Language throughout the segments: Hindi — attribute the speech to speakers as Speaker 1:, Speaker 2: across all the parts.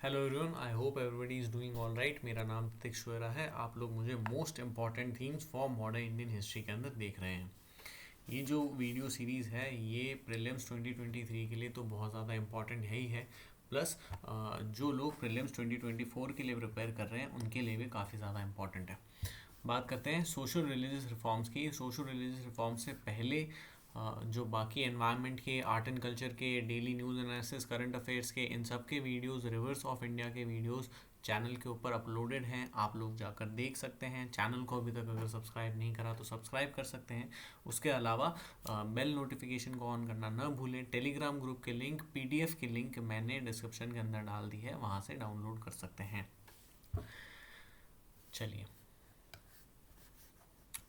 Speaker 1: Hello everyone, I hope everybody is doing all right. मेरा नाम तिक्षुरा है। आप लोग मुझे most important things for modern Indian history के अंदर देख रहे हैं। ये जो वीडियो सीरीज़ है ये प्रीलिम्स 2023 के लिए तो बहुत ज़्यादा इंपॉर्टेंट है ही है। प्लस जो लोग प्रीलिम्स 2024 के लिए प्रिपेयर कर रहे हैं उनके लिए भी काफ़ी ज़्यादा इंपॉर्टेंट है। बात करते हैं सोशल रिलीजियस रिफॉर्म्स की। सोशल रिलीजियस रिफॉर्म्स से पहले जो बाकी एनवायरनमेंट के, आर्ट एंड कल्चर के, daily news analysis, current affairs के, इन सब के वीडियोस, रिवर्स ऑफ इंडिया के वीडियोस चैनल के ऊपर अपलोडेड हैं। आप लोग जाकर देख सकते हैं। चैनल को अभी तक अगर सब्सक्राइब नहीं करा तो सब्सक्राइब कर सकते हैं। उसके अलावा बेल नोटिफिकेशन को ऑन करना ना भूलें। टेलीग्राम ग्रुप के लिंक, पीडीएफ की लिंक मैंने डिस्क्रिप्शन के अंदर डाल दी है, वहाँ से डाउनलोड कर सकते हैं। चलिए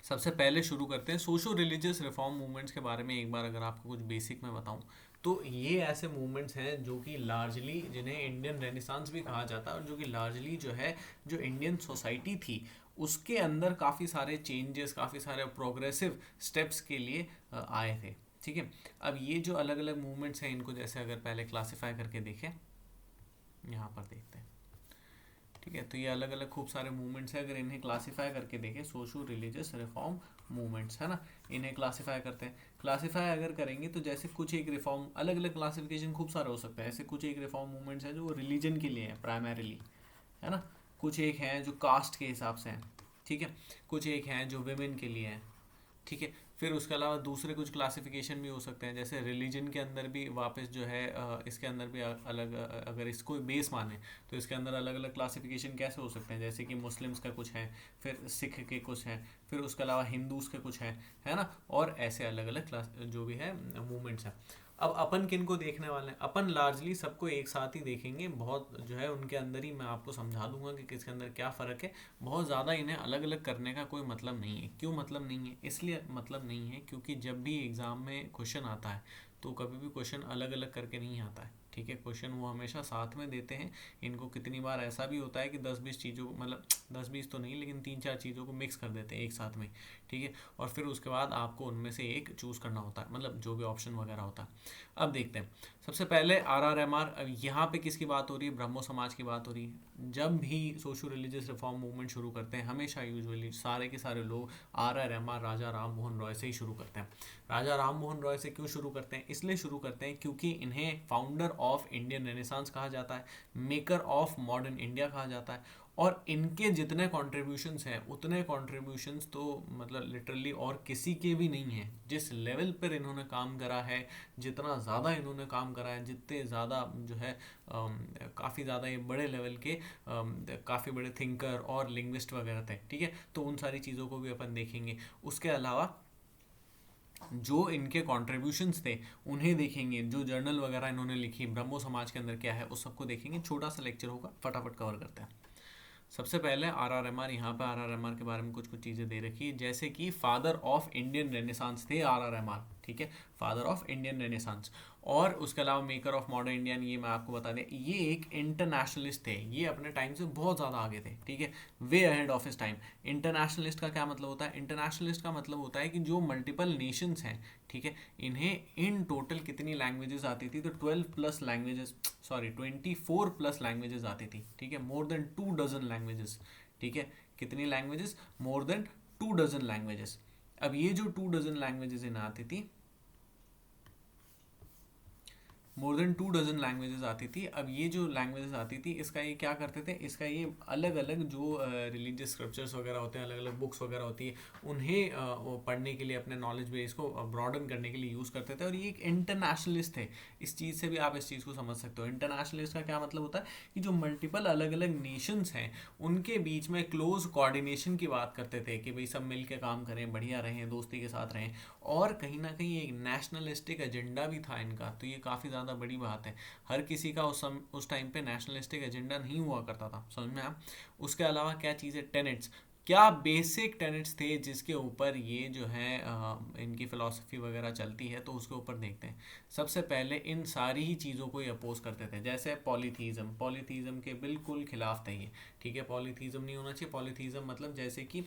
Speaker 1: सबसे पहले शुरू करते हैं सोशो रिलीजियस रिफॉर्म मूवमेंट्स के बारे में। एक बार अगर आपको कुछ बेसिक में बताऊं तो ये ऐसे मूवमेंट्स हैं जो कि लार्जली, जिन्हें इंडियन रेनेसांस भी कहा जाता है, और जो कि लार्जली जो है, जो इंडियन सोसाइटी थी उसके अंदर काफ़ी सारे चेंजेस, काफ़ी सारे प्रोग्रेसिव स्टेप्स के लिए आए थे। ठीक है, अब ये जो अलग अलग मूवमेंट्स हैं इनको जैसे अगर पहले क्लासिफाई करके देखें, यहाँ पर देखते हैं। ठीक है, तो ये अलग अलग खूब सारे मूवमेंट्स हैं। अगर इन्हें क्लासिफाई करके देखें, सोशो रिलीजियस रिफॉर्म मूवमेंट्स है ना, इन्हें क्लासिफाई करते हैं। क्लासिफाई अगर करेंगे तो जैसे कुछ एक रिफॉर्म, अलग अलग क्लासिफिकेशन खूब सारे हो सकते हैं। ऐसे कुछ एक रिफॉर्म मूवमेंट्स हैं जो रिलीजन के लिए हैं प्राइमरीली, है ना। कुछ एक हैं जो कास्ट के हिसाब से हैं, ठीक है। कुछ एक हैं जो वेमेन के लिए हैं, ठीक है। फिर उसके अलावा दूसरे कुछ क्लासिफिकेशन भी हो सकते हैं, जैसे रिलीजन के अंदर भी वापस जो है इसके अंदर भी अलग, अगर इसको बेस माने तो इसके अंदर अलग अलग क्लासिफिकेशन कैसे हो सकते हैं, जैसे कि मुस्लिम्स का कुछ है, फिर सिख के कुछ हैं, फिर उसके अलावा हिंदूज के कुछ हैं, है ना। और ऐसे अलग अलग क्लास जो भी है मूवमेंट्स हैं। अब अपन किन को देखने वाले हैं? अपन लार्जली सबको एक साथ ही देखेंगे। बहुत जो है उनके अंदर ही मैं आपको समझा दूंगा कि किसके अंदर क्या फ़र्क है। बहुत ज़्यादा इन्हें अलग अलग करने का कोई मतलब नहीं है। क्यों मतलब नहीं है? इसलिए मतलब नहीं है क्योंकि जब भी एग्ज़ाम में क्वेश्चन आता है तो कभी भी क्वेश्चन अलग अलग करके नहीं आता है। ठीक है, क्वेश्चन वो हमेशा साथ में देते हैं। इनको कितनी बार ऐसा भी होता है कि 10-20 चीज़ों को, मतलब 10-20 तो नहीं लेकिन 3-4 चीज़ों को मिक्स कर देते हैं एक साथ में। ठीक है, और फिर उसके बाद आपको उनमें से एक चूज़ करना होता है, मतलब जो भी ऑप्शन वगैरह होता है। अब देखते हैं सबसे पहले RRMR। अब यहाँ पे किसकी बात हो रही है? ब्रह्मो समाज की बात हो रही है। जब भी सोशल रिलीजियस रिफॉर्म मूवमेंट शुरू करते हैं हमेशा यूजुअली सारे के सारे लोग RRMR राजा राम मोहन रॉय से ही शुरू करते हैं। राजा राम मोहन रॉय से क्यों शुरू करते हैं? इसलिए शुरू करते हैं क्योंकि इन्हें फाउंडर ऑफ इंडियन रेनेसांस कहा जाता है, मेकर ऑफ मॉडर्न इंडिया कहा जाता है। और इनके जितने कॉन्ट्रीब्यूशंस हैं उतने कॉन्ट्रीब्यूशंस तो मतलब लिटरली और किसी के भी नहीं हैं। जिस लेवल पर इन्होंने काम करा है, जितना ज़्यादा इन्होंने काम करा है, जितने ज़्यादा जो है काफ़ी ज़्यादा ये बड़े लेवल के काफ़ी बड़े थिंकर और लिंग्विस्ट वगैरह थे। ठीक है, तो उन सारी चीज़ों को भी अपन देखेंगे। उसके अलावा जो इनके कॉन्ट्रीब्यूशंस थे उन्हें देखेंगे। जो जर्नल वगैरह इन्होंने लिखी, ब्रह्मो समाज के अंदर क्या है उस सबको देखेंगे। छोटा सा लेक्चर होगा, फटाफट कवर करते हैं। सबसे पहले RRMR। यहाँ पे RRMR के बारे में कुछ कुछ चीज़ें दे रखी है, जैसे कि फादर ऑफ इंडियन रेनेसांस थे RRMR। ठीक है, फादर ऑफ इंडियन रेनेसांस। और उसके अलावा मेकर ऑफ मॉडर्न इंडियन, ये मैं आपको बता दें, ये एक इंटरनेशनलिस्ट थे। ये अपने टाइम से बहुत ज़्यादा आगे थे। ठीक है, way ahead of his time. Internationalist का क्या मतलब होता है? इंटरनेशनलिस्ट का मतलब होता है कि जो मल्टीपल नेशंस हैं, ठीक है, इन्हें इन टोटल कितनी लैंग्वेजेस आती थी? तो 12+लैंग्वेजेस, सॉरी 24+लैंग्वेजेस आती थी। ठीक है, मोर देन 2 डजन लैंग्वेजेस। ठीक है, कितनी languages? More than 2 dozen languages. अब ये जो 2 डजन लैंग्वेजेस इन्हें आती थी, मोर देन 2 डजन लैंग्वेजेस आती थी। अब ये जो लैंग्वेजेस आती थी इसका ये क्या करते थे? इसका ये अलग अलग जो रिलीजियस स्क्रिप्चर्स वगैरह होते हैं, अलग अलग बुक्स वगैरह होती है, उन्हें वो पढ़ने के लिए, अपने नॉलेज बेस को ब्रॉडन करने के लिए यूज़ करते थे। और ये एक इंटरनेशनलिस्ट थे। इस चीज़ से भी आप इस चीज़ को समझ सकते हो। इंटरनेशनलिस्ट का क्या मतलब होता है कि जो मल्टीपल अलग अलग नेशंस हैं उनके बीच में क्लोज कोऑर्डिनेशन की बात करते थे कि भाई सब मिल के काम करें, बढ़िया रहें, दोस्ती के साथ रहें। और कहीं ना कहीं एक नेशनलिस्टिक एजेंडा भी था इनका। तो ये काफ़ी ज़्यादा बड़ी बात है। हर किसी का उस टाइम पे नेशनलिस्टिक एजेंडा नहीं हुआ करता था, समझ में आया। उसके अलावा क्या चीज़ है? टेनेट्स। क्या बेसिक टेनेट्स थे जिसके ऊपर ये जो है इनकी फ़िलासफ़ी वगैरह चलती है, तो उसके ऊपर देखते हैं। सबसे पहले इन सारी ही चीज़ों को ये अपोज करते थे, जैसे पॉलीथीज़म। पॉलीथीज़म के बिल्कुल खिलाफ थे ये। ठीक है, पॉलीथीज़म नहीं होना चाहिए। पॉलीथीज़म मतलब जैसे कि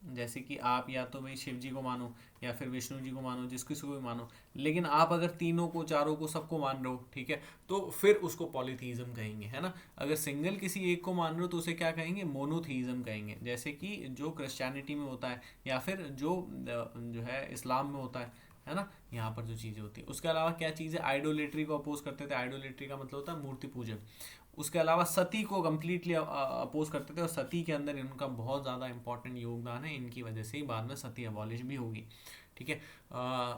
Speaker 1: जैसे कि आप या तो भाई शिव जी को मानो या फिर विष्णु जी को मानो, जिस किसी को भी मानो, लेकिन आप अगर तीनों को, चारों को, सबको मान रहे हो, ठीक है, तो फिर उसको पॉलीथीज्म कहेंगे, है ना। अगर सिंगल किसी एक को मान रहे हो तो उसे क्या कहेंगे, मोनोथीज्म कहेंगे, जैसे कि जो क्रिश्चियनिटी में होता है या फिर जो है इस्लाम में होता है ना, यहाँ पर जो चीज़ें होती है। उसके अलावा क्या चीज़ है, आइडोलेट्री को अपोज करते थे। आइडोलेट्री का मतलब होता है मूर्ति पूजन। उसके अलावा सती को कम्प्लीटली अपोज करते थे, और सती के अंदर इनका बहुत ज़्यादा इंपॉर्टेंट योगदान है, इनकी वजह से ही बाद में सती अबॉलिश भी होगी, ठीक है।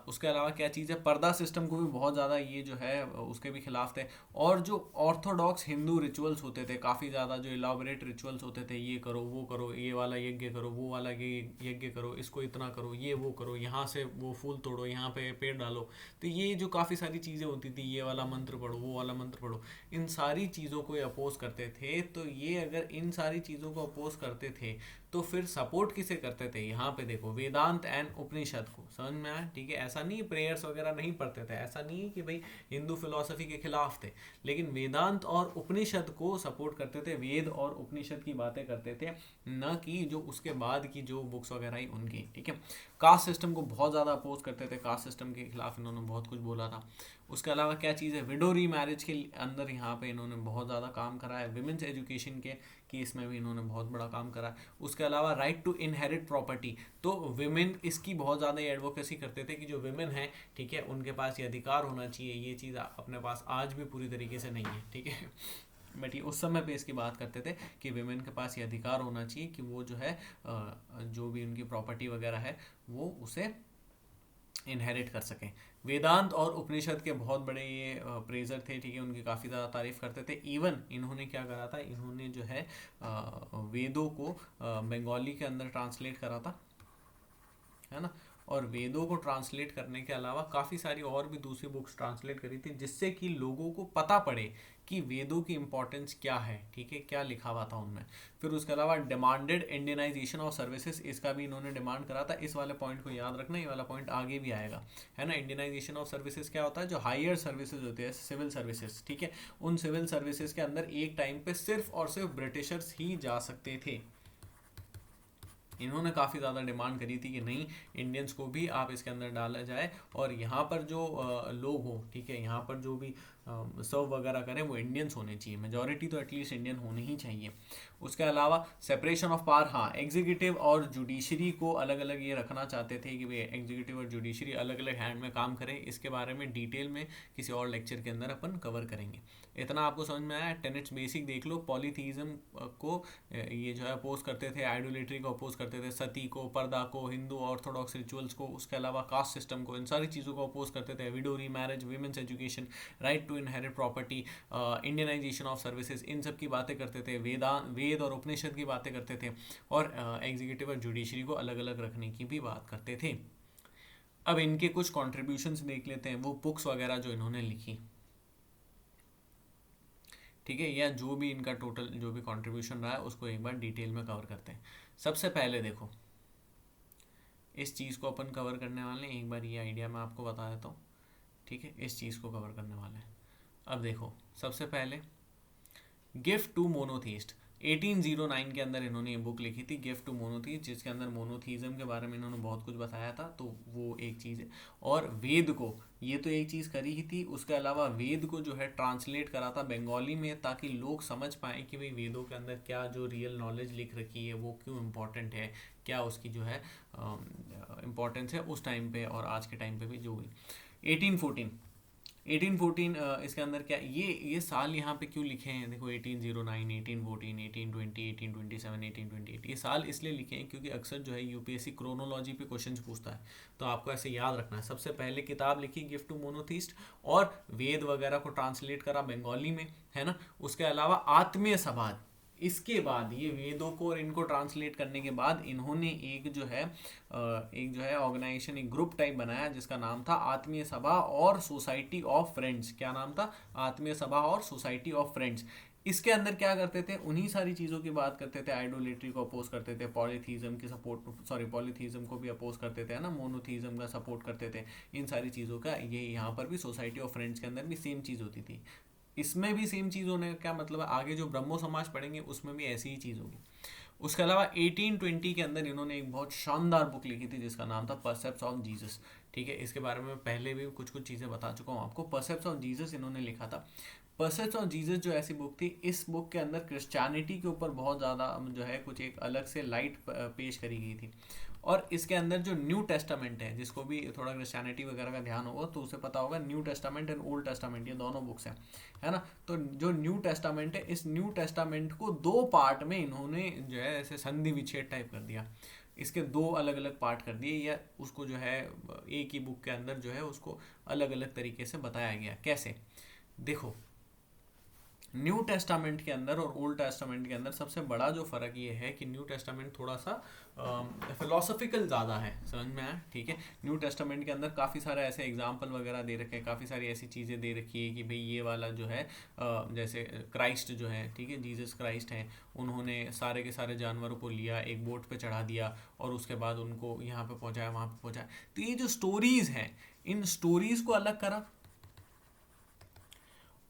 Speaker 1: उसके अलावा क्या चीज़ है, पर्दा सिस्टम को भी बहुत ज़्यादा ये जो है उसके भी खिलाफ थे। और जो ऑर्थोडॉक्स हिंदू रिचुअल्स होते थे, काफ़ी ज़्यादा जो इलाबोरेट रिचुअल्स होते थे, ये करो वो करो, ये वाला यज्ञ करो, वो वाला यज्ञ करो, इसको इतना करो, ये वो करो, यहाँ से वो फूल तोड़ो, यहाँ पे पेड़ डालो, तो ये जो काफ़ी सारी चीज़ें होती थी, ये वाला मंत्र पढ़ो, वो वाला मंत्र पढ़ो, इन सारी चीज़ों को अपोज करते थे। तो ये अगर इन सारी चीज़ों को अपोज करते थे तो फिर सपोर्ट किसे करते थे, यहाँ पे देखो, वेदांत एंड उपनिषद को। समझ में आया, ठीक है। ऐसा नहीं प्रेयर्स वगैरह नहीं पढ़ते थे, ऐसा नहीं कि भाई हिंदू फिलोसफी के खिलाफ थे, लेकिन वेदांत और उपनिषद को सपोर्ट करते थे, वेद और उपनिषद की बातें करते थे, न कि जो उसके बाद की जो बुक्स वगैरह आई उनकी, ठीक है। कास्ट सिस्टम को बहुत ज़्यादा अपोज करते थे, कास्ट सिस्टम के खिलाफ इन्होंने बहुत कुछ बोला था। उसके अलावा क्या चीज़ है, विडो री मैरिज के अंदर यहाँ पे इन्होंने बहुत ज़्यादा काम करा है। विमेंस एजुकेशन के केस में भी इन्होंने बहुत बड़ा काम करा है। उसके अलावा राइट टू इनहेरिट प्रॉपर्टी, तो विमेन इसकी बहुत ज़्यादा एडवोकेसी करते थे कि जो विमेन है, ठीक है, उनके पास ये अधिकार होना चाहिए। ये चीज़ अपने पास आज भी पूरी तरीके से नहीं है, ठीक है, बट ये उस समय पे इसकी बात करते थे कि विमेन के पास ये अधिकार होना चाहिए कि वो जो है जो भी उनकी प्रॉपर्टी वगैरह है वो उसे इनहेरिट कर सकें। वेदांत और उपनिषद के बहुत बड़े ये प्रेजर थे, ठीक है, उनकी काफ़ी ज़्यादा तारीफ करते थे। इवन इन्होंने क्या करा था, इन्होंने जो है वेदों को बंगाली के अंदर ट्रांसलेट करा था, है ना। और वेदों को ट्रांसलेट करने के अलावा काफ़ी सारी और भी दूसरी बुक्स ट्रांसलेट करी थी, जिससे कि लोगों को पता पड़े कि वेदों की इंपॉर्टेंस क्या है, ठीक है, क्या लिखा हुआ था उनमें। फिर उसके अलावा डिमांडेड इंडियनाइजेशन ऑफ सर्विसेज, इसका भी इन्होंने डिमांड करा था। इस वाले पॉइंट को याद रखना, ये वाला पॉइंट आगे भी आएगा, है ना। इंडियनाइजेशन ऑफ सर्विसेज क्या होता है, जो हायर सर्विसेज होते हैं, सिविल सर्विसेज, ठीक है, उन सिविल सर्विसेज के अंदर एक टाइम पे सिर्फ और सिर्फ ब्रिटिशर्स ही जा सकते थे। इन्होंने काफ़ी ज़्यादा डिमांड करी थी कि नहीं, इंडियंस को भी आप इसके अंदर डाला जाए, और यहाँ पर जो लोग हो, ठीक है, यहाँ पर जो भी सर्व वगैरह करें वो इंडियंस होने चाहिए, मेजॉरिटी तो एटलीस्ट इंडियन होनी ही चाहिए। उसके अलावा सेपरेशन ऑफ पावर, हाँ, एग्जीक्यूटिव और जुडिशरी को अलग अलग ये रखना चाहते थे कि भाई एग्जीक्यूटिव और जुडिशरी अलग अलग हैंड में काम करें। इसके बारे में डिटेल में किसी और लेक्चर के अंदर अपन कवर करेंगे। इतना आपको समझ में आया, टेनेट्स बेसिक देख लो। पॉलीथीज्म को ये जो है अपोज करते थे, आइडोलेट्री को अपोज करते थे, सती को, पर्दा को, हिंदू ऑर्थोडॉक्स रिचुअल्स को, उसके अलावा कास्ट सिस्टम को, इन सारी चीज़ों को अपोज करते थे। Widow remarriage, women's education, right to inherit property, Indianization of services, इन सब की बातें करते थे। वेद और उपनिषद की बातें करते थे, और एग्जीक्यूटिव और जुडिशरी को अलग अलग रखने की भी बात करते थे। अब इनके कुछ कॉन्ट्रीब्यूशंस देख लेते हैं, वो बुक्स वगैरह जो इन्होंने लिखी, ठीक है, या जो भी इनका टोटल जो भी कंट्रीब्यूशन रहा है उसको एक बार डिटेल में कवर करते हैं। सबसे पहले देखो, इस चीज़ को अपन कवर करने वाले हैं, एक बार ये आइडिया मैं आपको बता देता हूँ, ठीक है, इस चीज़ को कवर करने वाले हैं। अब देखो, सबसे पहले गिफ्ट टू मोनोथीस्ट, 1809 के अंदर इन्होंने ये बुक लिखी थी, गिफ्ट टू मोनोथीस्ट, जिसके अंदर मोनोथीज्म के बारे में इन्होंने बहुत कुछ बताया था, तो वो एक चीज़ है। और वेद को, ये तो एक चीज़ करी ही थी, उसके अलावा वेद को जो है ट्रांसलेट करा था बंगाली में, ताकि लोग समझ पाएँ कि भाई वेदों के अंदर क्या जो रियल नॉलेज लिख रखी है वो क्यों इम्पोर्टेंट है, क्या उसकी जो है इम्पोर्टेंस है उस टाइम पे और आज के टाइम पे भी जो हुई। 1814 इसके अंदर क्या, ये साल यहाँ पे क्यों लिखे हैं, देखो 1809, 1814, 1820, 1827, 1828, ये साल इसलिए लिखे हैं क्योंकि अक्सर जो है यूपीएससी क्रोनोलॉजी पे क्वेश्चंस पूछता है, तो आपको ऐसे याद रखना है। सबसे पहले किताब लिखी गिफ्ट टू मोनोथीस्ट, और वेद वगैरह को ट्रांसलेट करा बंगाली में, है ना। उसके अलावा आत्मीय समाज, इसके बाद ये वेदों को और इनको ट्रांसलेट करने के बाद इन्होंने एक जो है ऑर्गेनाइजेशन, एक ग्रुप टाइप बनाया जिसका नाम था आत्मीय सभा और सोसाइटी ऑफ फ्रेंड्स। क्या नाम था, आत्मीय सभा और सोसाइटी ऑफ फ्रेंड्स। इसके अंदर क्या करते थे, उन्हीं सारी चीज़ों की बात करते थे, आइडोलेट्री को अपोज करते थे, पॉलीथीज्म की सपोर्ट, सॉरी पॉलीथीज्म को भी अपोज करते थे, है ना, मोनोथीज्म का सपोर्ट करते थे, इन सारी चीज़ों का। ये यहाँ पर भी सोसाइटी ऑफ फ्रेंड्स के अंदर भी सेम चीज़ होती थी, इसमें भी सेम चीज़ होने का क्या मतलब है, आगे जो ब्रह्मो समाज पढ़ेंगे उसमें भी ऐसी ही चीज़ होगी। उसके अलावा 1820 के अंदर इन्होंने एक बहुत शानदार बुक लिखी थी जिसका नाम था परसेप्ट्स ऑफ जीसस। ठीक है, इसके बारे में मैं पहले भी कुछ कुछ चीज़ें बता चुका हूँ आपको। परसेप्ट्स ऑफ जीसस इन्होंने लिखा था। परसेप्ट्स ऑफ जीसस जो ऐसी बुक थी, इस बुक के अंदर क्रिश्चियनिटी के ऊपर बहुत ज़्यादा जो है कुछ एक अलग से लाइट पेश करी गई थी। और इसके अंदर जो न्यू टेस्टामेंट है, जिसको भी थोड़ा क्रिश्चियनिटी वगैरह का ध्यान होगा तो उसे पता होगा, new testament and old testament ये दोनों बुक्स हैं, है ना। तो जो न्यू टेस्टामेंट है, इस न्यू टेस्टामेंट को दो पार्ट में इन्होंने जो है ऐसे संधि विच्छेद टाइप कर दिया। इसके दो अलग अलग पार्ट कर दिए, या उसको जो है एक ही बुक के अंदर जो है उसको अलग अलग तरीके से बताया गया। कैसे, देखो, न्यू टेस्टामेंट के अंदर और ओल्ड टेस्टामेंट के अंदर सबसे बड़ा जो फ़र्क ये है कि न्यू टेस्टामेंट थोड़ा सा फिलोसफिकल ज़्यादा है, समझ में आया। ठीक है, न्यू टेस्टामेंट के अंदर काफ़ी सारे ऐसे एग्जाम्पल वगैरह दे रखे हैं, काफ़ी सारी ऐसी चीज़ें दे रखी है कि भाई ये वाला जो है जैसे क्राइस्ट जो है, ठीक है, जीसस क्राइस्ट हैं, उन्होंने सारे के सारे जानवरों को लिया, एक बोट पे चढ़ा दिया और उसके बाद उनको यहाँ पे पहुँचाया, वहाँ पे पहुँचाया। तो ये जो स्टोरीज़ हैं, इन स्टोरीज़ को अलग करा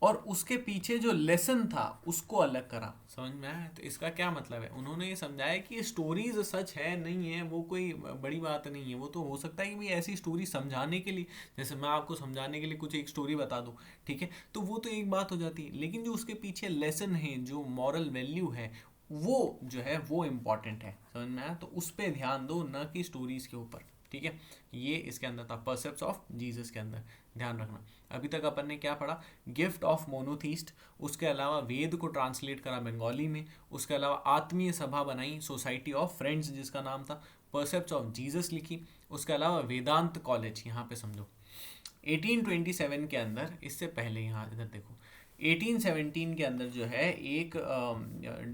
Speaker 1: और उसके पीछे जो लेसन था उसको अलग करा, समझ में आया। तो इसका क्या मतलब है, उन्होंने ये समझाया कि ये स्टोरीज सच है नहीं है वो कोई बड़ी बात नहीं है। वो तो हो सकता है कि भाई ऐसी स्टोरी समझाने के लिए, जैसे मैं आपको समझाने के लिए कुछ एक स्टोरी बता दूं, ठीक है, तो वो तो एक बात हो जाती है, लेकिन जो उसके पीछे लेसन है, जो मॉरल वैल्यू है, वो जो है वो इम्पॉर्टेंट है, समझ में आया। तो उस पर ध्यान दो, न कि स्टोरीज के ऊपर। ठीक है, ये इसके अंदर था परसेप्ट्स ऑफ जीसस के अंदर, ध्यान रखना। अभी तक अपन ने क्या पढ़ा, गिफ्ट ऑफ मोनोथीस्ट, उसके अलावा वेद को ट्रांसलेट करा बंगाली में, उसके अलावा आत्मीय सभा बनाई, सोसाइटी ऑफ फ्रेंड्स जिसका नाम था, परसेप्ट्स ऑफ जीसस लिखी, उसके अलावा वेदांत कॉलेज, यहाँ पे समझो 1827 के अंदर, इससे पहले यहाँ इधर देखो 1817 के अंदर जो है एक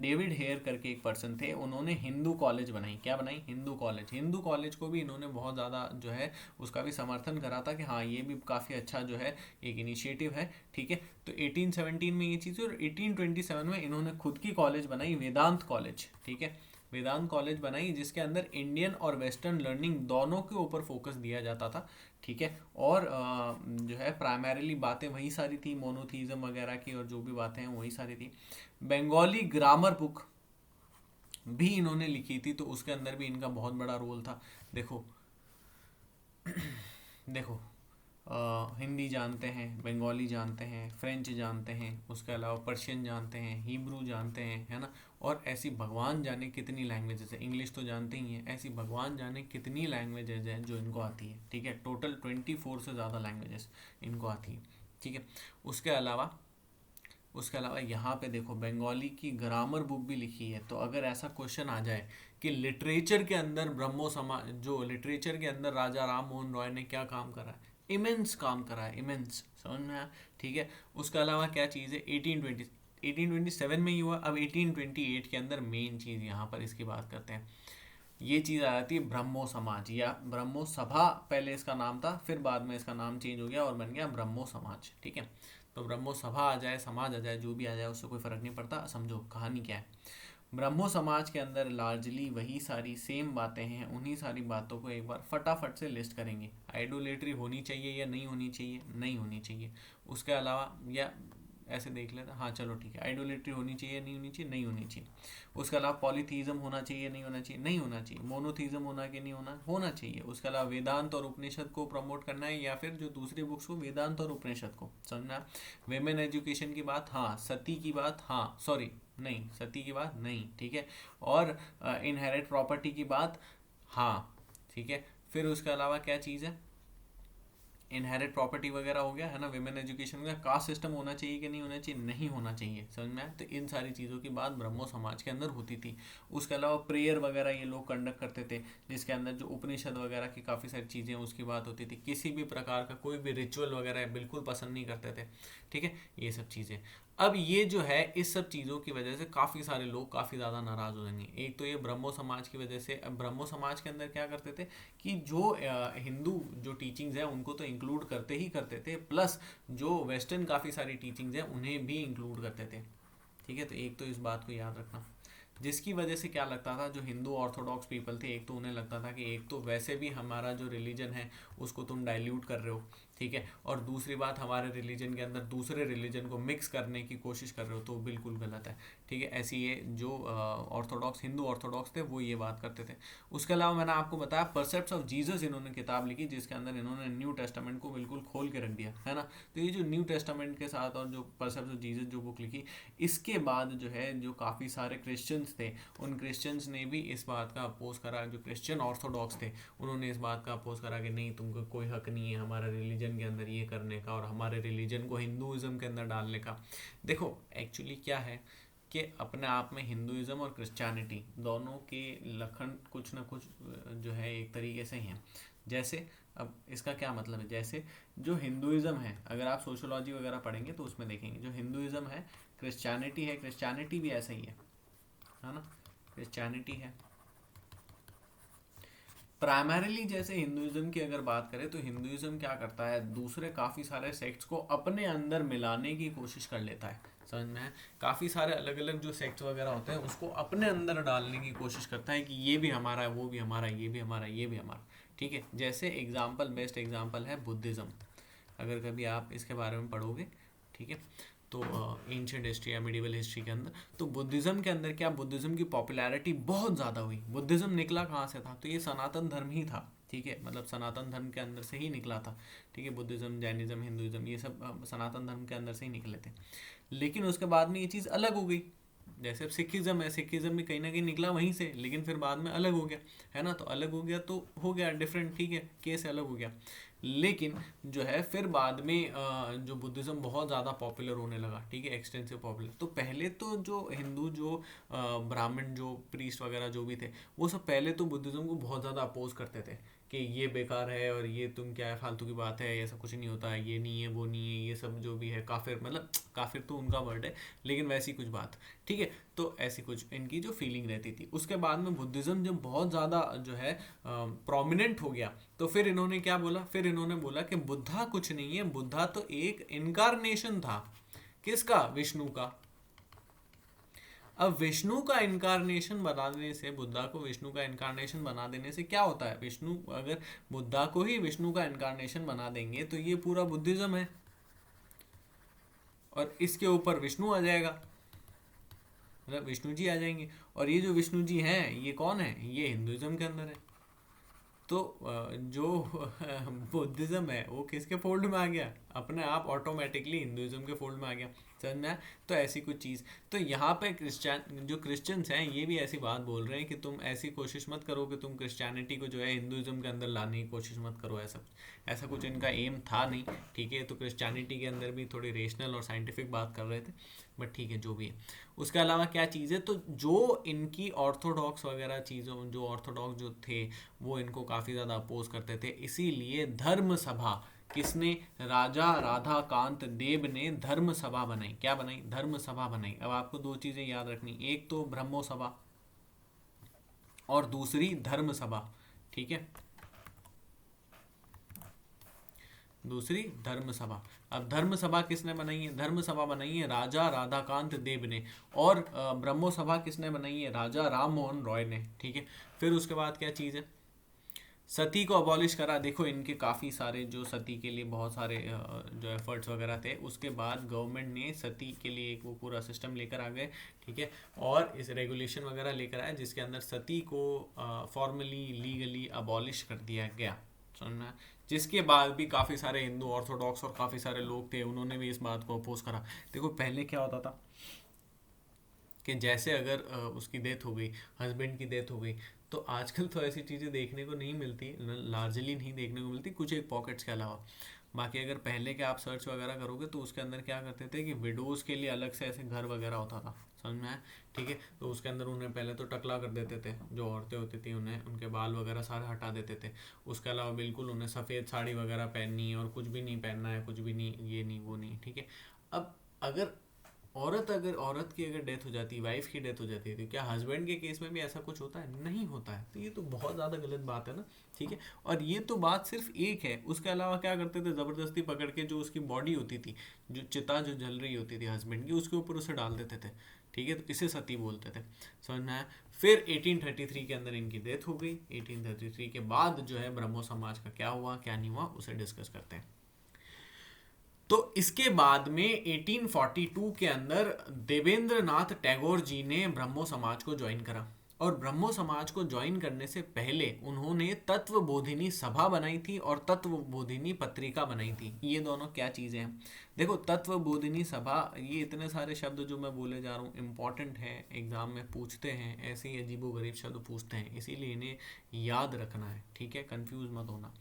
Speaker 1: डेविड हेयर करके एक पर्सन थे, उन्होंने हिंदू कॉलेज बनाई। क्या बनाई, हिंदू कॉलेज। हिंदू कॉलेज को भी इन्होंने बहुत ज़्यादा जो है उसका भी समर्थन करा था कि हाँ ये भी काफ़ी अच्छा जो है एक इनिशिएटिव है। ठीक है, तो 1817 में ये चीज़, और 1827 में इन्होंने खुद की कॉलेज बनाई, वेदांत कॉलेज। ठीक है, वेदांत कॉलेज बनाई जिसके अंदर इंडियन और वेस्टर्न लर्निंग दोनों के ऊपर फोकस दिया जाता था। ठीक है, और जो है प्राइमरीली बातें वही सारी थी, मोनोथीज्म वगैरह की, और जो भी बातें हैं वही सारी थी। बंगाली ग्रामर बुक भी इन्होंने लिखी थी, तो उसके अंदर भी इनका बहुत बड़ा रोल था। देखो देखो, हिंदी जानते हैं, बंगाली जानते हैं, फ्रेंच जानते हैं, उसके अलावा पर्शियन जानते हैं, हिब्रू जानते हैं, है ना। और ऐसी भगवान जाने कितनी लैंग्वेजेस है, इंग्लिश तो जानते ही हैं, ऐसी भगवान जाने कितनी लैंग्वेजेज हैं जो इनको आती है। ठीक है, टोटल 24 से ज़्यादा लैंग्वेजेस इनको आती है। ठीक है, उसके अलावा यहाँ पे देखो बंगाली की ग्रामर बुक भी लिखी है। तो अगर ऐसा क्वेश्चन आ जाए कि लिटरेचर के अंदर ब्रह्मो समाज, जो लिटरेचर के अंदर राजा राम मोहन रॉय ने क्या काम करा है, इमेंस काम करा है, इमेंस, समझ में आया। ठीक है, उसके अलावा क्या चीज़ है, 1827 में ही हुआ। अब 1828 के अंदर मेन चीज़ यहाँ पर इसकी बात करते हैं, ये चीज़ आ जाती है ब्रह्मो समाज या ब्रह्मो सभा। पहले इसका नाम था, फिर बाद में इसका नाम चेंज हो गया और बन गया ब्रह्मो समाज। ठीक है, तो ब्रह्मो सभा आ जाए, समाज आ जाए, जो भी आ जाए उससे कोई फ़र्क नहीं पड़ता। समझो कहानी क्या है। ब्रह्मो समाज के अंदर लार्जली वही सारी सेम बातें हैं, उन्हीं सारी बातों को एक बार फटाफट से लिस्ट करेंगे। आइडोलेट्री होनी चाहिए या नहीं होनी चाहिए, नहीं होनी चाहिए। उसके अलावा या ऐसे देख लेते, हाँ चलो ठीक है, आइडोलेट्री होनी चाहिए नहीं होनी चाहिए, नहीं होनी चाहिए। उसके अलावा पॉलीथीज्म होना चाहिए नहीं होना चाहिए, नहीं होना चाहिए। मोनोथीज्म होना कि नहीं होना, होना चाहिए। उसके अलावा वेदांत और उपनिषद को प्रमोट करना है, या फिर जो दूसरी बुक्स को, वेदांत और उपनिषद को समझना। वेमेन एजुकेशन की बात, हाँ। सती की बात, हाँ, सॉरी नहीं, सती की बात नहीं। ठीक है, और इनहेरिट प्रॉपर्टी की बात, हाँ। ठीक है, फिर उसके अलावा क्या चीज़ है, इनहेरिट प्रॉपर्टी वगैरह हो गया, है ना। विमेन एजुकेशन का कास्ट सिस्टम होना चाहिए कि नहीं होना चाहिए, नहीं होना चाहिए, समझ में आया। तो इन सारी चीज़ों की बात ब्रह्मो समाज के अंदर होती थी। उसके अलावा प्रेयर वगैरह ये लोग कंडक्ट करते थे, जिसके अंदर जो उपनिषद वगैरह की काफ़ी सारी चीज़ें उसकी बात होती थी। किसी भी प्रकार का कोई भी रिचुअल वगैरह बिल्कुल पसंद नहीं करते थे। ठीक है, ये सब चीज़ें। अब ये जो है इस सब चीज़ों की वजह से काफ़ी सारे लोग काफ़ी ज़्यादा नाराज़ हो जाएंगे। एक तो ये ब्रह्मो समाज की वजह से। अब ब्रह्मो समाज के अंदर क्या करते थे कि जो हिंदू जो टीचिंग्स हैं उनको तो इंक्लूड करते ही करते थे, प्लस जो वेस्टर्न काफ़ी सारी टीचिंग्स हैं उन्हें भी इंक्लूड करते थे। ठीक है, तो एक तो इस बात को याद रखना, जिसकी वजह से क्या लगता था, जो हिंदू ऑर्थोडॉक्स पीपल थे, एक तो उन्हें लगता था कि एक तो वैसे भी हमारा जो रिलीजन है उसको तुम डाइल्यूट कर रहे हो, ठीक है। और दूसरी बात, हमारे रिलीजन के अंदर दूसरे रिलीजन को मिक्स करने की कोशिश कर रहे हो तो बिल्कुल गलत है, ठीक है। ऐसी ये जो ऑर्थोडॉक्स हिंदू ऑर्थोडॉक्स थे वो ये बात करते थे। उसके अलावा मैंने आपको बताया परसेप्ट्स ऑफ जीसस, इन्होंने किताब लिखी जिसके अंदर इन्होंने न्यू टेस्टामेंट को बिल्कुल खोल के रख दिया है ना। तो ये जो न्यू टेस्टामेंट के साथ और जो परसेप्ट्स ऑफ जीसस जो बुक लिखी, इसके बाद जो है जो काफ़ी सारे क्रिश्चियंस थे, उन क्रिश्चियंस ने भी इस बात का अपोज करा, जो क्रिश्चियन ऑर्थोडॉक्स थे उन्होंने इस बात का अपोज करा कि नहीं, तुमको कोई हक नहीं है हमारा रिलीजन के अंदर ये करने का और हमारे रिलीजन को हिंदुइज्म के अंदर डालने का। देखो एक्चुअली क्या है कि अपने आप में हिंदुइज्म और क्रिश्चियनिटी दोनों के लक्षण कुछ ना कुछ जो है एक तरीके से ही हैं। जैसे अब इसका क्या मतलब है, जैसे जो हिंदुइज्म है, अगर आप सोशोलॉजी वगैरह पढ़ेंगे तो उसमें देखेंगे जो हिंदुइज्म है, क्रिश्चियनिटी भी ऐसा ही है ना। क्रिश्चियनिटी है प्राइमरीली, जैसे हिंदुइज्म की अगर बात करें तो हिंदुइज्म क्या करता है, दूसरे काफ़ी सारे सेक्ट्स को अपने अंदर मिलाने की कोशिश कर लेता है, समझ में है। काफ़ी सारे अलग अलग जो सेक्ट्स वगैरह होते हैं उसको अपने अंदर डालने की कोशिश करता है कि ये भी हमारा है, वो भी हमारा, ये भी हमारा, ये भी हमारा, ठीक है। जैसे एग्जाम्पल, बेस्ट एग्जाम्पल है बुद्धिज़्म। अगर कभी आप इसके बारे में पढ़ोगे, ठीक है, तो एंशिएंट हिस्ट्री या मिडिवल हिस्ट्री के अंदर, तो बुद्धिज़्म के अंदर क्या, बुद्धिज़्म की पॉपुलैरिटी बहुत ज़्यादा हुई। बुद्धिज़्म निकला कहाँ से था, तो ये सनातन धर्म ही था, ठीक है, मतलब सनातन धर्म के अंदर से ही निकला था, ठीक है। बुद्धिज़्म, जैनिज़्म, हिंदुइज्म ये सब सनातन धर्म के अंदर से ही निकले थे। लेकिन उसके बाद में ये चीज़ अलग हो गई। जैसे अब सिखिज़्म है, सिखिज़्म भी कहीं ना कहीं निकला वहीं से, लेकिन फिर बाद में अलग हो गया, है ना। तो अलग हो गया तो हो गया डिफरेंट, ठीक है, केस अलग हो गया। लेकिन जो है फिर बाद में जो बुद्धिज़्म बहुत ज़्यादा पॉपुलर होने लगा, ठीक है, एक्सटेंसिव पॉपुलर। तो पहले तो जो हिंदू जो ब्राह्मण जो प्रीस्ट वगैरह जो भी थे, वो सब पहले तो बुद्धिज़्म को बहुत ज़्यादा अपोज करते थे कि ये बेकार है और ये तुम क्या है, फालतू की बात है, ऐसा कुछ नहीं होता है, ये नहीं है, वो नहीं है, ये सब जो भी है काफिर, मतलब काफिर तो उनका वर्ड है, लेकिन वैसी कुछ बात, ठीक है। तो ऐसी कुछ इनकी जो फीलिंग रहती थी। उसके बाद में बुद्धिज़्म जब बहुत ज़्यादा जो है प्रोमिनेंट हो गया, तो फिर इन्होंने क्या बोला, फिर इन्होंने बोला कि बुद्धा कुछ नहीं है, बुद्धा तो एक इनकारनेशन था। किसका, विष्णु का। अब विष्णु का इनकारनेशन बना देने से, बुद्धा को विष्णु का इनकारनेशन बना देने से क्या होता है, विष्णु अगर बुद्धा को ही विष्णु का इनकारनेशन बना देंगे तो ये पूरा बुद्धिज्म है और इसके ऊपर विष्णु आ जाएगा, मतलब विष्णु जी आ जाएंगे। और ये जो विष्णु जी हैं ये कौन है, ये हिंदुइज्म के अंदर है। तो जो बुद्धिज्म है वो किसके फोल्ड में आ गया, अपने आप ऑटोमेटिकली हिंदुइज्म के फोल्ड में आ गया, समझ में आया। तो ऐसी कुछ चीज़, तो यहाँ पे जो क्रिश्चियंस हैं ये भी ऐसी बात बोल रहे हैं कि तुम ऐसी कोशिश मत करो कि तुम क्रिश्चियनिटी को जो है हिंदुइज्म के अंदर लाने की कोशिश मत करो, ऐसा कुछ इनका एम था नहीं, ठीक है। तो क्रिश्चियनिटी के अंदर भी थोड़ी रेशनल और साइंटिफिक बात कर रहे थे, बट ठीक है जो भी है। उसके अलावा क्या चीज़ है, तो जो इनकी ऑर्थोडॉक्स वगैरह चीज़ों, जो ऑर्थोडॉक्स जो थे वो इनको काफ़ी ज़्यादा अपोज करते थे, इसीलिए धर्म सभा किसने, राजा राधा कांत देव ने धर्म सभा बनाई। क्या बनाई, धर्म सभा बनाई। अब आपको दो चीज़ें याद रखनी, एक तो ब्रह्मो सभा और दूसरी धर्म सभा, ठीक है, दूसरी धर्म सभा। अब धर्म सभा किसने बनाई है, धर्म सभा बनाई है राजा राधाकांत देव ने, और ब्रह्मो सभा किसने बनाई है, राजा राम मोहन रॉय ने, ठीक है। फिर उसके बाद क्या चीज़ है, सती को अबॉलिश करा। देखो इनके काफ़ी सारे जो सती के लिए बहुत सारे जो एफर्ट्स वगैरह थे, उसके बाद गवर्नमेंट ने सती के लिए एक वो पूरा सिस्टम लेकर आ गए, ठीक है, और इस रेगुलेशन वगैरह लेकर आए जिसके अंदर सती को फॉर्मली लीगली अबॉलिश कर दिया गया, समझना। जिसके बाद भी काफ़ी सारे हिंदू ऑर्थोडॉक्स और काफ़ी सारे लोग थे, उन्होंने भी इस बात को अपोज करा। देखो पहले क्या होता था कि जैसे अगर उसकी डेथ हो गई, हस्बैंड की डेथ हो गई, तो आजकल तो ऐसी चीज़ें देखने को नहीं मिलती, लार्जली नहीं देखने को मिलती, कुछ एक पॉकेट्स के अलावा। बाकी अगर पहले के आप सर्च वगैरह करोगे तो उसके अंदर क्या करते थे कि विडोज़ के लिए अलग से ऐसे घर वगैरह होता था, समझ में आया, ठीक है। तो उसके अंदर उन्हें पहले तो टकला कर देते थे, जो औरतें होती थी उन्हें उनके बाल वगैरह सारे हटा देते थे। उसके अलावा बिल्कुल उन्हें सफ़ेद साड़ी वगैरह पहननी है और कुछ भी नहीं पहनना है, कुछ भी नहीं, ये नहीं वो नहीं, ठीक है। अब अगर औरत की अगर डेथ हो जाती, वाइफ की डेथ हो जाती है, तो क्या हस्बैंड के केस में भी ऐसा कुछ होता है, नहीं होता है। तो ये तो बहुत ज़्यादा गलत बात है ना, ठीक है। और ये तो बात सिर्फ एक है, उसके अलावा क्या करते थे, ज़बरदस्ती पकड़ के जो उसकी बॉडी होती थी, जो चिता जो जल रही होती थी हस्बैंड की, उसके ऊपर उसे डाल देते थे, ठीक है। तो इसे सती बोलते थे, समझ में आया। फिर 1833 के अंदर इनकी डेथ हो गई। 1833 के बाद जो है ब्रह्मो समाज का क्या हुआ क्या नहीं हुआ उसे डिस्कस करते हैं। तो इसके बाद में 1842 के अंदर देवेंद्र नाथ टैगोर जी ने ब्रह्मो समाज को ज्वाइन करा। और ब्रह्मो समाज को ज्वाइन करने से पहले उन्होंने तत्वबोधिनी सभा बनाई थी और तत्वबोधिनी पत्रिका बनाई थी। ये दोनों क्या चीज़ें हैं? देखो, तत्वबोधिनी सभा, ये इतने सारे शब्द जो मैं बोले जा रहा हूँ इंपॉर्टेंट है, एग्जाम में पूछते हैं, ऐसे ही अजीबोगरीब शब्द पूछते हैं, इसीलिए इन्हें याद रखना है, ठीक है, कंफ्यूज मत होना।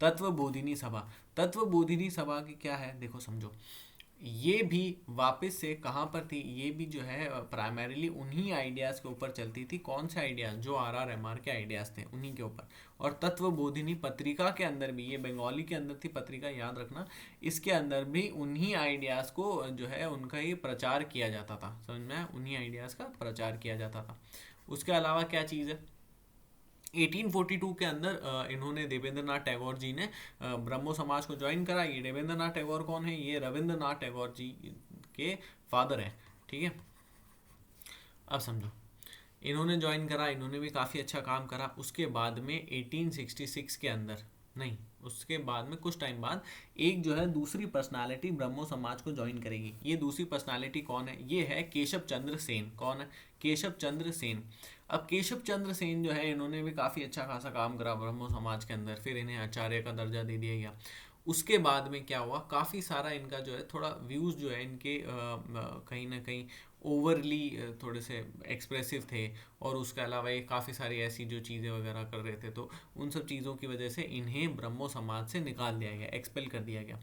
Speaker 1: तत्वबोधिनी सभा, तत्वबोधिनी सभा की क्या है, देखो समझो। ये भी वापस से कहाँ पर थी? ये भी जो है प्राइमरीली उन्हीं आइडियाज़ के ऊपर चलती थी। कौन से आइडियाज़? जो RRMR के आइडियाज़ थे, उन्हीं के ऊपर। और तत्वबोधिनी पत्रिका के अंदर भी, ये बंगाली के अंदर थी पत्रिका, याद रखना, इसके अंदर भी उन्हीं आइडियाज़ को जो है उनका ही प्रचार किया जाता था। समझ में आया? उन्हीं आइडियाज़ का प्रचार किया जाता था। उसके अलावा क्या चीज़ है? 1842 के अंदर इन्होंने, देवेंद्र नाथ टैगोर जी ने ब्रह्मो समाज को ज्वाइन करा। ये देवेंद्र नाथ टैगोर कौन है? ये रविंद्रनाथ टैगोर जी के फादर हैं, ठीक है। अब समझो, इन्होंने ज्वाइन करा, इन्होंने भी काफ़ी अच्छा काम करा। उसके बाद में 1866 के अंदर, नहीं, उसके बाद में कुछ टाइम बाद एक जो है दूसरी पर्सनालिटी ब्रह्मो समाज को ज्वाइन करेगी। ये दूसरी पर्सनालिटी कौन है? ये है केशव चंद्र सेन। कौन है? केशव चंद्र सेन। अब केशव चंद्र सेन जो है, इन्होंने भी काफ़ी अच्छा खासा काम करा ब्रह्मो समाज के अंदर। फिर इन्हें आचार्य का दर्जा दे दिया गया। उसके बाद में क्या हुआ? काफ़ी सारा इनका जो है थोड़ा व्यूज़ जो है इनके कहीं ना कहीं ओवरली थोड़े से एक्सप्रेसिव थे। और उसके अलावा ये काफ़ी सारी ऐसी जो चीज़ें वगैरह कर रहे थे, तो उन सब चीज़ों की वजह से इन्हें ब्रह्मो समाज से निकाल दिया गया, एक्सपेल कर दिया गया।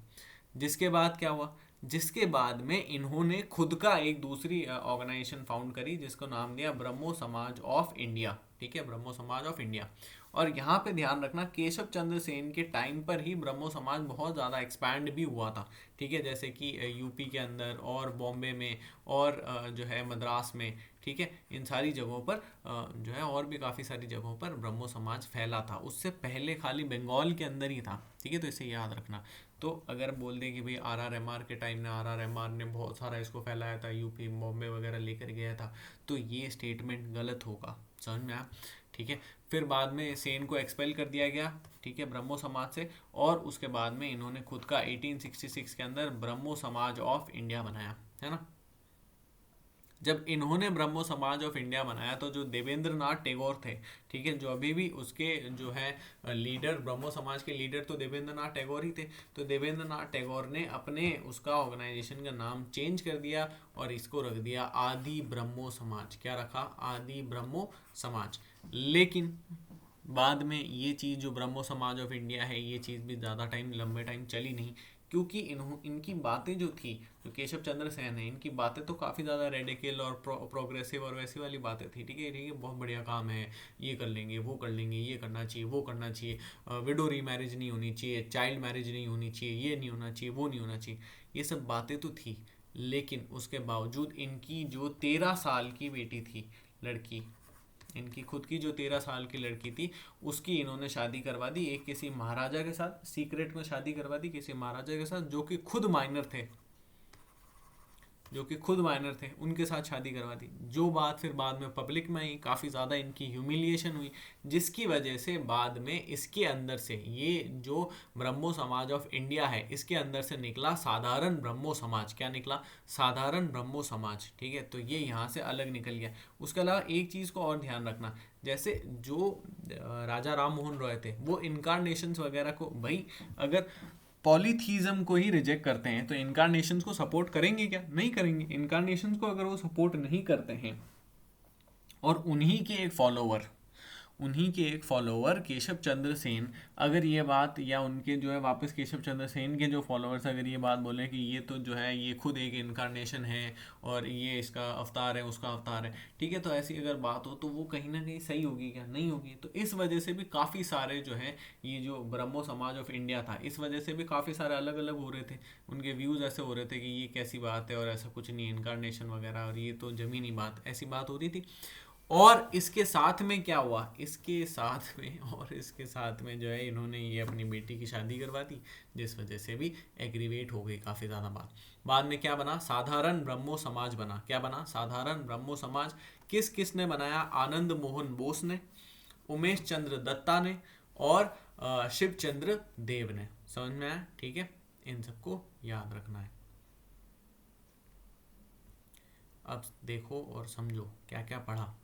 Speaker 1: जिसके बाद क्या हुआ? जिसके बाद में इन्होंने खुद का एक दूसरी ऑर्गेनाइजेशन फाउंड करी, जिसको नाम दिया ब्रह्मो समाज ऑफ इंडिया, ठीक है, ब्रह्मो समाज ऑफ इंडिया। और यहाँ पे ध्यान रखना, केशव चंद्र सेन के टाइम पर ही ब्रह्मो समाज बहुत ज़्यादा एक्सपैंड भी हुआ था, ठीक है, जैसे कि यूपी के अंदर और बॉम्बे में और जो है मद्रास में, ठीक है, इन सारी जगहों पर जो है और भी काफ़ी सारी जगहों पर ब्रह्मो समाज फैला था। उससे पहले खाली बंगाल के अंदर ही था, ठीक है, तो इसे याद रखना। तो अगर बोल दें कि भाई RRMR के टाइम में RRMR ने बहुत सारा इसको फैलाया था, यूपी बॉम्बे वगैरह लेकर गया था, तो ये स्टेटमेंट गलत होगा। समझ में आया? ठीक है। फिर बाद में सेन को एक्सपेल कर दिया गया, ठीक है, ब्रह्मो समाज से। और उसके बाद में इन्होंने खुद का 1866 के अंदर ब्रह्मो समाज ऑफ इंडिया बनाया, है ना। जब इन्होंने ब्रह्मो समाज ऑफ इंडिया बनाया, तो जो देवेंद्र नाथ टैगोर थे, ठीक है, जो अभी भी उसके जो है लीडर, ब्रह्मो समाज के लीडर तो देवेंद्र नाथ टैगोर ही थे। तो देवेंद्र नाथ टैगोर ने अपने उसका ऑर्गेनाइजेशन का नाम चेंज कर दिया और इसको रख दिया आदि ब्रह्मो समाज। क्या रखा? आदि ब्रह्मो समाज। लेकिन बाद में ये चीज़ जो ब्रह्मो समाज ऑफ इंडिया है, ये चीज़ भी ज़्यादा टाइम, लंबे टाइम चली नहीं, क्योंकि इनकी बातें जो थी, जो केशव चंद्र सेन है, इनकी बातें तो काफ़ी ज़्यादा रेडिकल और प्रोग्रेसिव और वैसी वाली बातें थी, ठीक है, बहुत बढ़िया काम है, ये कर लेंगे, वो कर लेंगे, ये करना चाहिए, वो करना चाहिए, विडो रीमैरिज नहीं होनी चाहिए, चाइल्ड मैरिज नहीं होनी चाहिए, ये नहीं होना चाहिए, वो नहीं होना चाहिए, ये सब बातें तो थी। लेकिन उसके बावजूद इनकी जो 13 साल की बेटी थी, लड़की, इनकी खुद की जो 13 साल की लड़की थी, उसकी इन्होंने शादी करवा दी एक किसी महाराजा के साथ, सीक्रेट में शादी करवा दी किसी महाराजा के साथ, जो कि खुद माइनर थे, उनके साथ शादी करवा दी। जो बात फिर बाद में पब्लिक में आई, काफ़ी ज़्यादा इनकी ह्यूमिलिएशन हुई, जिसकी वजह से बाद में इसके अंदर से, ये जो ब्रह्मो समाज ऑफ इंडिया है, इसके अंदर से निकला साधारण ब्रह्मो समाज। क्या निकला? साधारण ब्रह्मो समाज, ठीक है, तो ये यहाँ से अलग निकल गया। उसके अलावा एक चीज़ को और ध्यान रखना, जैसे जो राजा राम मोहन रॉय थे, वो इनकारनेशंस वगैरह को, भाई अगर पॉलीथीज्म को ही रिजेक्ट करते हैं तो इनकारनेशंस को सपोर्ट करेंगे क्या? नहीं करेंगे। इनकारनेशंस को अगर वो सपोर्ट नहीं करते हैं और उन्हीं के एक फॉलोवर केशव चंद्र सेन अगर ये बात, या उनके जो है वापस केशव चंद्र सेन के जो फॉलोअर्स अगर ये बात बोलें कि ये तो जो है ये खुद एक इनकारनेशन है और ये इसका अवतार है, उसका अवतार है, ठीक है, तो ऐसी अगर बात हो तो वो कहीं ना कहीं सही होगी क्या? नहीं होगी। तो इस वजह से भी काफ़ी सारे जो है, ये जो ब्रह्मो समाज ऑफ इंडिया था, इस वजह से भी काफ़ी सारे अलग अलग हो रहे थे, उनके व्यूज़ ऐसे हो रहे थे कि ये कैसी बात है और ऐसा कुछ नहीं, इनकारनेशन वगैरह, और ये तो ज़मीनी बात, ऐसी बात होती थी। और इसके साथ में क्या हुआ? इसके साथ में जो है इन्होंने ये अपनी बेटी की शादी करवा दी, जिस वजह से भी एग्रीवेट हो गई काफ़ी ज़्यादा बात। बाद में क्या बना? साधारण ब्रह्मो समाज बना। क्या बना? साधारण ब्रह्मो समाज। किसने बनाया? आनंद मोहन बोस ने, उमेश चंद्र दत्ता ने और शिव चंद्र देव ने। समझ में आया? ठीक है। इन सबको याद रखना है। अब देखो और समझो क्या क्या पढ़ा।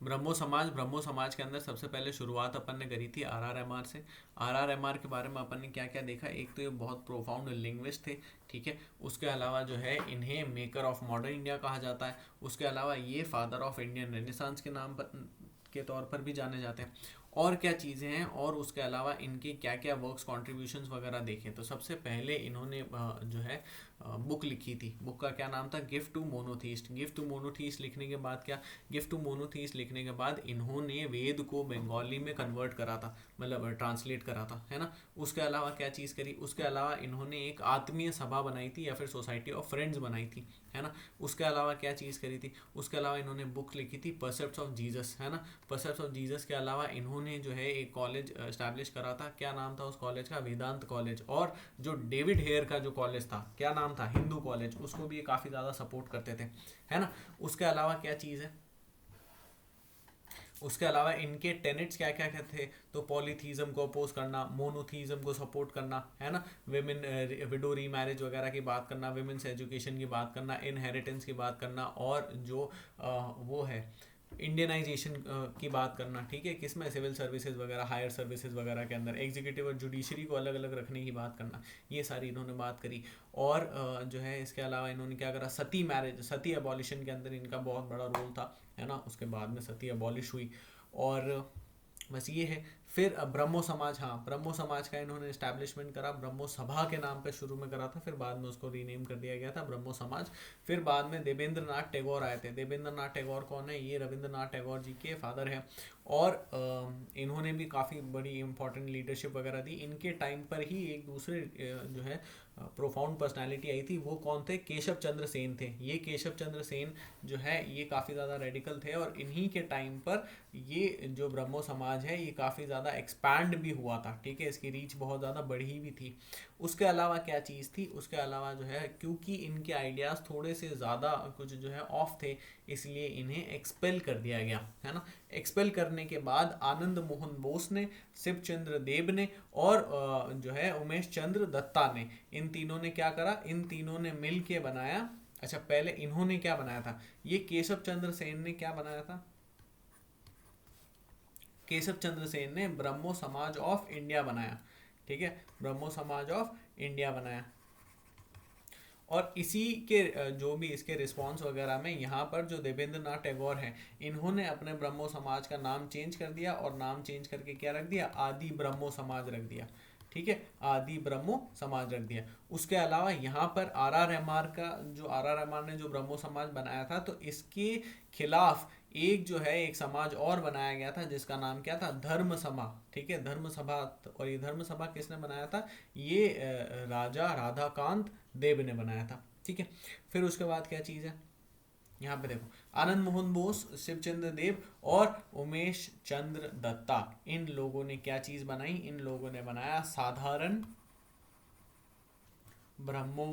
Speaker 1: ब्रह्मो समाज के अंदर सबसे पहले शुरुआत अपन ने करी थी RRMR से। RRMR के बारे में अपन ने क्या क्या देखा, एक तो ये बहुत प्रोफाउंड लिंग्विस्ट थे, ठीक है। उसके अलावा जो है इन्हें मेकर ऑफ मॉडर्न इंडिया कहा जाता है। उसके अलावा ये फादर ऑफ इंडियन रेनेसांस के नाम पर के तौर पर भी जाने जाते हैं। और क्या चीज़ें हैं, और उसके अलावा इनके क्या क्या वर्क्स कॉन्ट्रीब्यूशंस वगैरह देखें तो सबसे पहले इन्होंने जो है बुक लिखी थी। बुक का क्या नाम था, gift to monotheist. Gift to monotheist लिखने के बाद क्या, गिफ्ट टू मोनोथीस्ट लिखने के बाद इन्होंने वेद को बंगाली में कन्वर्ट करा था, मतलब ट्रांसलेट करा था, है ना। उसके अलावा क्या चीज़ करी, उसके अलावा इन्होंने एक आत्मीय सभा बनाई थी या फिर सोसाइटी ऑफ फ्रेंड्स बनाई थी, है ना। उसके अलावा क्या चीज़ करी थी, उसके अलावा इन्होंने बुक लिखी थी परसेप्ट्स ऑफ जीसस, है ना। परसेप्ट्स ऑफ जीसस के अलावा इन्होंने जो है एक कॉलेज एस्टैब्लिश करा था। क्या नाम था उस कॉलेज का, वेदांत कॉलेज। और जो डेविड हेयर का जो कॉलेज था, क्या नाम था, हिंदू कॉलेज, उसको भी ये काफ़ी ज़्यादा सपोर्ट करते थे, है ना। उसके अलावा क्या चीज़ है, उसके अलावा इनके टेनेट्स क्या क्या क्या थे, तो पॉलीथीज्म को अपोज करना, मोनोथीज्म को सपोर्ट करना, है ना। विमेन विडो री मैरिज वगैरह की बात करना, विमेंस एजुकेशन की बात करना, इनहेरिटेंस की बात करना, और जो वो है इंडियनाइजेशन की बात करना, ठीक है, किसमें, सिविल सर्विसेज वगैरह, हायर सर्विसेज वगैरह के अंदर एग्जीक्यूटिव और जुडिशरी को अलग अलग रखने की बात करना, ये सारी इन्होंने बात करी। और जो है इसके अलावा इन्होंने क्या करा, सती मैरिज, सती अबॉलिशन के अंदर इनका बहुत बड़ा रोल था, है ना। उसके बाद में सती अबॉलिश हुई। और बस ये है। फिर ब्रह्मो समाज, हाँ, ब्रह्मो समाज का इन्होंने इस्टेब्लिशमेंट करा, ब्रह्मो सभा के नाम पे शुरू में करा था, फिर बाद में उसको रीनेम कर दिया गया था ब्रह्मो समाज। फिर बाद में देवेंद्र नाथ टैगोर आए थे। देवेंद्र नाथ टैगोर कौन है, ये रविंद्रनाथ टैगोर जी के फादर हैं। और इन्होंने भी काफ़ी बड़ी इंपॉर्टेंट लीडरशिप वगैरह दी। इनके टाइम पर ही एक दूसरे जो है प्रोफाउंड पर्सनालिटी आई थी, वो कौन थे, केशव चंद्र सेन थे। ये केशव चंद्र सेन जो है ये काफ़ी ज़्यादा रेडिकल थे, और इन्हीं के टाइम पर ये जो ब्रह्मो समाज है ये काफ़ी ज़्यादा एक्सपैंड भी हुआ था, ठीक है, इसकी रीच बहुत ज़्यादा बढ़ी भी थी। उसके अलावा क्या चीज़ थी, उसके अलावा जो है क्योंकि इनके आइडियाज़ थोड़े से ज़्यादा कुछ जो है ऑफ थे, इसलिए इन्हें एक्सपेल कर दिया गया, है ना। एक्सपेल करने के बाद आनंद मोहन बोस ने, शिवचंद्र देव ने, और जो है उमेश चंद्र दत्ता ने, इन तीनों ने क्या करा, इन तीनों ने मिल के बनाया। अच्छा, पहले इन्होंने क्या बनाया था, ये केशव चंद्र सेन ने क्या बनाया था, केशव चंद्र सेन ने ब्रह्मो समाज ऑफ इंडिया बनाया, ठीक है, ब्रह्मो समाज ऑफ इंडिया बनाया। और इसी के जो भी इसके रिस्पॉन्स वगैरह में यहाँ पर जो देवेंद्र नाथ टैगोर हैं, इन्होंने अपने ब्रह्मो समाज का नाम चेंज कर दिया, और नाम चेंज करके क्या रख दिया, आदि ब्रह्मो समाज रख दिया, ठीक है, आदि ब्रह्मो समाज रख दिया। उसके अलावा यहाँ पर RRMR का जो RRMR ने जो ब्रह्मो समाज बनाया था, तो इसके खिलाफ एक जो है एक समाज और बनाया गया था, जिसका नाम क्या था, धर्म सभा, ठीक है, धर्म सभा। और ये धर्म सभा किसने बनाया था, ये राजा राधाकांत देव ने बनाया था, ठीक है। फिर उसके बाद क्या चीज़ है, यहाँ पे देखो, आनंद मोहन बोस, शिवचंद्र देव और उमेश चंद्र दत्ता, इन लोगों ने क्या चीज़ बनाई, इन लोगों ने बनाया साधारण ब्रह्मो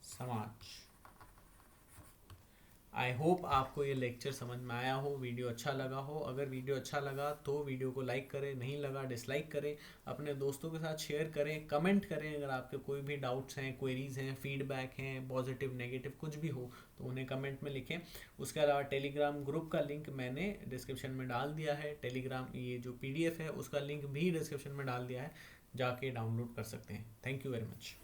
Speaker 1: समाज। आई होप आपको ये लेक्चर समझ में आया हो, वीडियो अच्छा लगा हो। अगर वीडियो अच्छा लगा तो वीडियो को लाइक करें, नहीं लगा डिसलाइक करें, अपने दोस्तों के साथ शेयर करें, कमेंट करें। अगर आपके कोई भी डाउट्स हैं, क्वेरीज़ हैं, फीडबैक हैं, पॉजिटिव नेगेटिव कुछ भी हो तो उन्हें कमेंट में लिखें। उसके अलावा टेलीग्राम ग्रुप का लिंक मैंने डिस्क्रिप्शन में डाल दिया है, टेलीग्राम ये जो PDF है उसका लिंक भी डिस्क्रिप्शन में डाल दिया है, जाके डाउनलोड कर सकते हैं। Thank you very much.